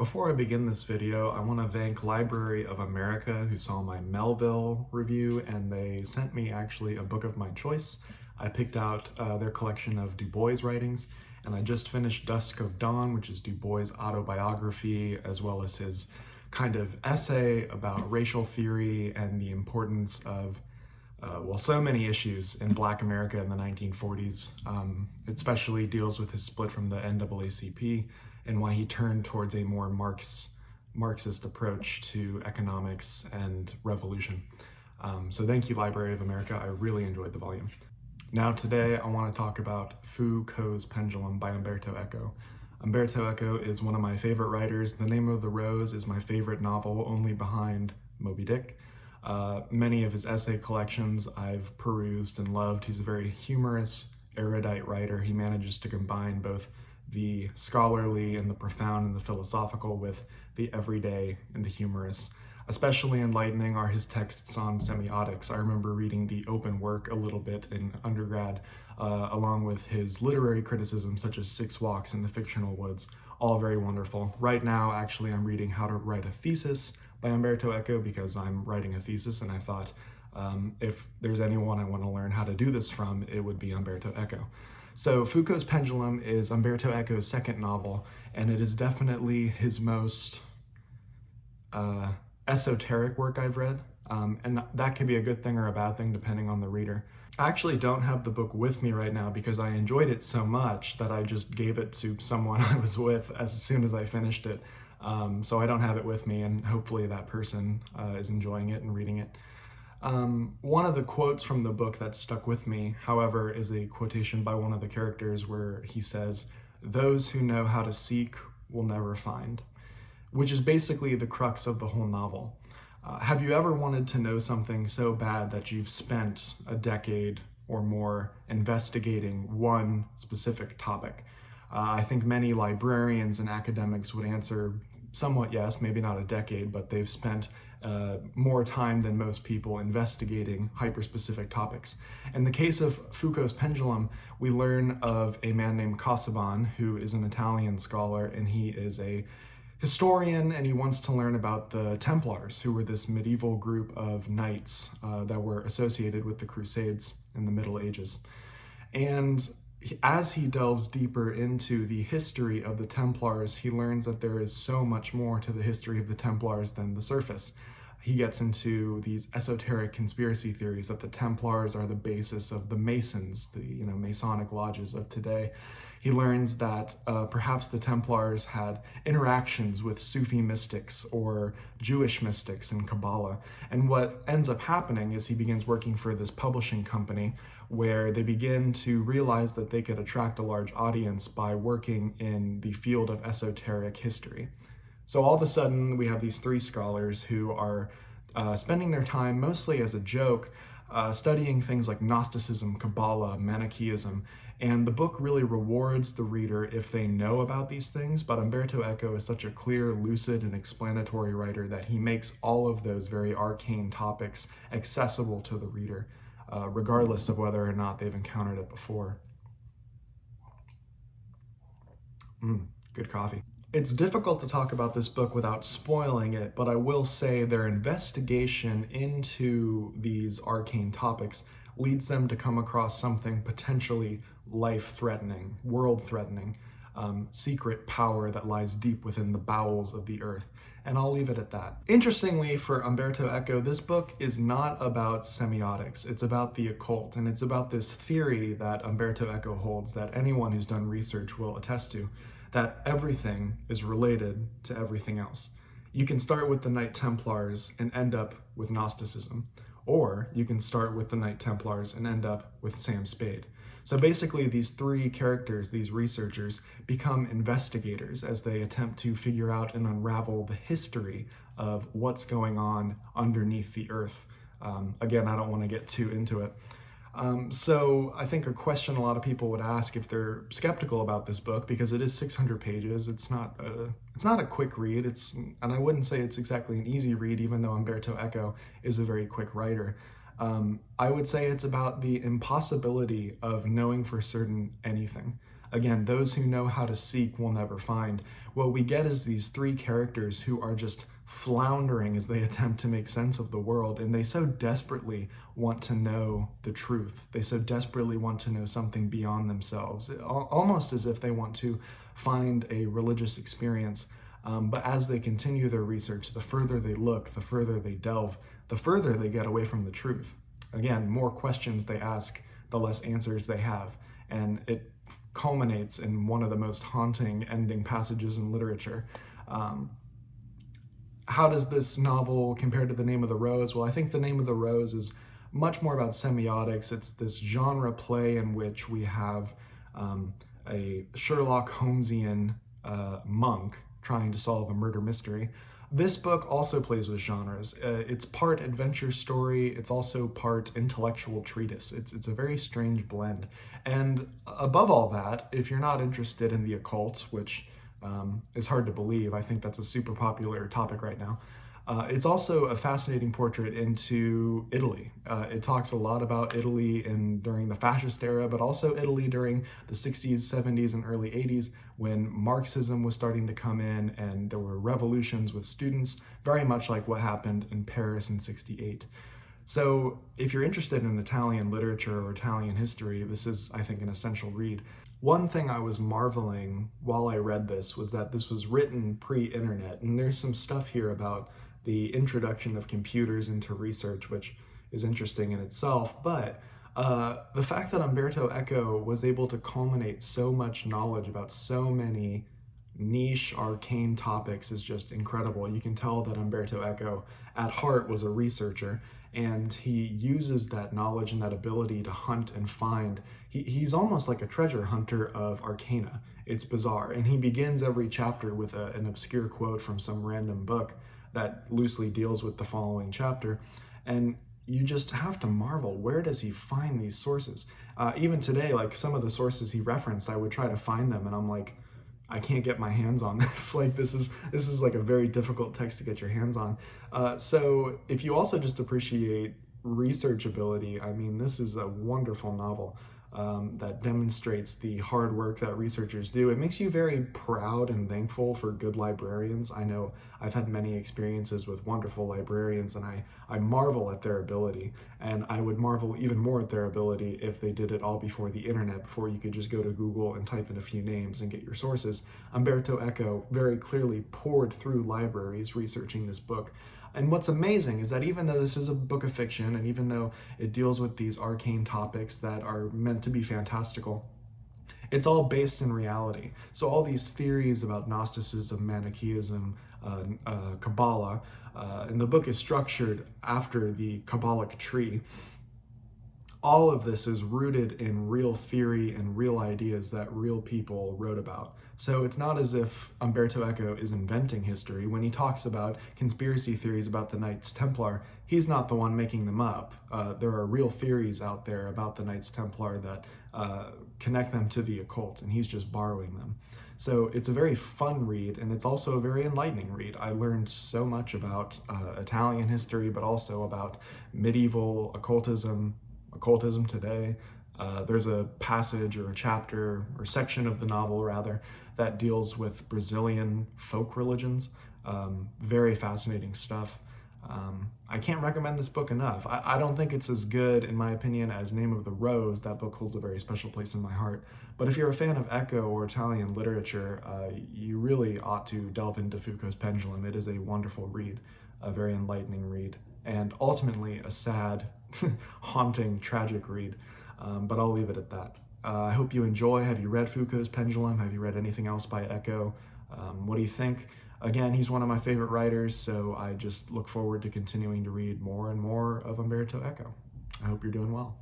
Before I begin this video, I want to thank Library of America who saw my Melville review, and they sent me actually a book of my choice. I picked out their collection of Du Bois writings, and I just finished Dusk of Dawn, which is Du Bois' autobiography, as well as his kind of essay about racial theory and the importance of so many issues in Black America in the 1940s. It especially deals with his split from the NAACP and why he turned towards a more Marxist approach to economics and revolution. So thank you, Library of America. I really enjoyed the volume. Now today I want to talk about Foucault's Pendulum by Umberto Eco. Umberto Eco is one of my favorite writers. The Name of the Rose is my favorite novel, only behind Moby Dick. Many of his essay collections I've perused and loved. He's a very humorous, erudite writer. He manages to combine both the scholarly and the profound and the philosophical with the everyday and the humorous. Especially enlightening are his texts on semiotics. I remember reading The Open Work a little bit in undergrad, along with his literary criticism such as Six Walks in the Fictional Woods, all very wonderful. Right now, actually, I'm reading How to Write a Thesis by Umberto Eco because I'm writing a thesis, and I thought if there's anyone I want to learn how to do this from, it would be Umberto Eco. So Foucault's Pendulum is Umberto Eco's second novel, and it is definitely his most esoteric work I've read, and that can be a good thing or a bad thing depending on the reader. I actually don't have the book with me right now because I enjoyed it so much that I just gave it to someone I was with as soon as I finished it. So I don't have it with me, and hopefully that person is enjoying it and reading it. One of the quotes from the book that stuck with me, however, is a quotation by one of the characters where he says, "Those who know how to seek will never find," which is basically the crux of the whole novel. Have you ever wanted to know something so bad that you've spent a decade or more investigating one specific topic? I think many librarians and academics would answer somewhat yes, maybe not a decade, but they've spent more time than most people investigating hyper-specific topics. In the case of Foucault's Pendulum, we learn of a man named Casaubon, who is an Italian scholar, and he is a historian, and he wants to learn about the Templars, who were this medieval group of knights that were associated with the Crusades in the Middle Ages. And as he delves deeper into the history of the Templars, he learns that there is so much more to the history of the Templars than the surface. He gets into these esoteric conspiracy theories that the Templars are the basis of the Masons, the Masonic lodges of today. He learns that perhaps the Templars had interactions with Sufi mystics or Jewish mystics in Kabbalah. And what ends up happening is he begins working for this publishing company where they begin to realize that they could attract a large audience by working in the field of esoteric history. So all of a sudden, we have these three scholars who are spending their time mostly as a joke, studying things like Gnosticism, Kabbalah, Manichaeism, and the book really rewards the reader if they know about these things, but Umberto Eco is such a clear, lucid, and explanatory writer that he makes all of those very arcane topics accessible to the reader, regardless of whether or not they've encountered it before. Good coffee. It's difficult to talk about this book without spoiling it, but I will say their investigation into these arcane topics leads them to come across something potentially life-threatening, world-threatening, secret power that lies deep within the bowels of the earth. And I'll leave it at that. Interestingly, for Umberto Eco, this book is not about semiotics. It's about the occult, and it's about this theory that Umberto Eco holds that anyone who's done research will attest to, that everything is related to everything else. You can start with the Knight Templars and end up with Gnosticism, or you can start with the Knight Templars and end up with Sam Spade. So basically these three characters, these researchers, become investigators as they attempt to figure out and unravel the history of what's going on underneath the earth. Again, I don't want to get too into it. So I think a question a lot of people would ask if they're skeptical about this book, because it is 600 pages. It's not a quick read. And I wouldn't say it's exactly an easy read, even though Umberto Eco is a very quick writer. I would say it's about the impossibility of knowing for certain anything. Again, those who know how to seek will never find. What we get is these three characters who are just floundering as they attempt to make sense of the world, and they so desperately want to know the truth. They so desperately want to know something beyond themselves, almost as if they want to find a religious experience. But as they continue their research, the further they look, the further they delve, the further they get away from the truth. Again, more questions they ask, the less answers they have. And it culminates in one of the most haunting ending passages in literature. How does this novel compare to The Name of the Rose? Well, I think The Name of the Rose is much more about semiotics. It's this genre play in which we have a Sherlock Holmesian monk trying to solve a murder mystery. This book also plays with genres. It's part adventure story, it's also part intellectual treatise. It's a very strange blend. And above all that, if you're not interested in the occult, which is hard to believe, I think that's a super popular topic right now, it's also a fascinating portrait into Italy. It talks a lot about Italy during the fascist era, but also Italy during the 60s, 70s, and early 80s when Marxism was starting to come in and there were revolutions with students, very much like what happened in Paris in '68. So if you're interested in Italian literature or Italian history, this is, I think, an essential read. One thing I was marveling while I read this was that this was written pre-internet, and there's some stuff here about the introduction of computers into research, which is interesting in itself, but the fact that Umberto Eco was able to culminate so much knowledge about so many niche, arcane topics is just incredible. You can tell that Umberto Eco, at heart, was a researcher, and he uses that knowledge and that ability to hunt and find. He's almost like a treasure hunter of arcana. It's bizarre, and he begins every chapter with an obscure quote from some random book that loosely deals with the following chapter, and you just have to marvel, where does he find these sources? Even today, like some of the sources he referenced, I would try to find them, and I'm like, I can't get my hands on this. Like this is like a very difficult text to get your hands on. So if you also just appreciate research ability, I mean, this is a wonderful novel that demonstrates the hard work that researchers do. It makes you very proud and thankful for good librarians. I know I've had many experiences with wonderful librarians, and I marvel at their ability, and I would marvel even more at their ability if they did it all before the internet, before you could just go to Google and type in a few names and get your sources. Umberto Eco very clearly poured through libraries researching this book. And what's amazing is that even though this is a book of fiction, and even though it deals with these arcane topics that are meant to be fantastical, it's all based in reality. So all these theories about Gnosticism, Manichaeism, Kabbalah, and the book is structured after the Kabbalic tree. All of this is rooted in real theory and real ideas that real people wrote about. So it's not as if Umberto Eco is inventing history. When he talks about conspiracy theories about the Knights Templar, he's not the one making them up. There are real theories out there about the Knights Templar that connect them to the occult, and he's just borrowing them. So it's a very fun read, and it's also a very enlightening read. I learned so much about Italian history, but also about medieval occultism today. There's a passage or a chapter or section of the novel, rather, that deals with Brazilian folk religions. Very fascinating stuff. I can't recommend this book enough. I don't think it's as good, in my opinion, as Name of the Rose. That book holds a very special place in my heart. But if you're a fan of Eco or Italian literature, you really ought to delve into Foucault's Pendulum. It is a wonderful read, a very enlightening read, and ultimately a sad, haunting, tragic read. But I'll leave it at that. I hope you enjoy. Have you read Foucault's Pendulum? Have you read anything else by Eco? What do you think? Again, he's one of my favorite writers, so I just look forward to continuing to read more and more of Umberto Eco. I hope you're doing well.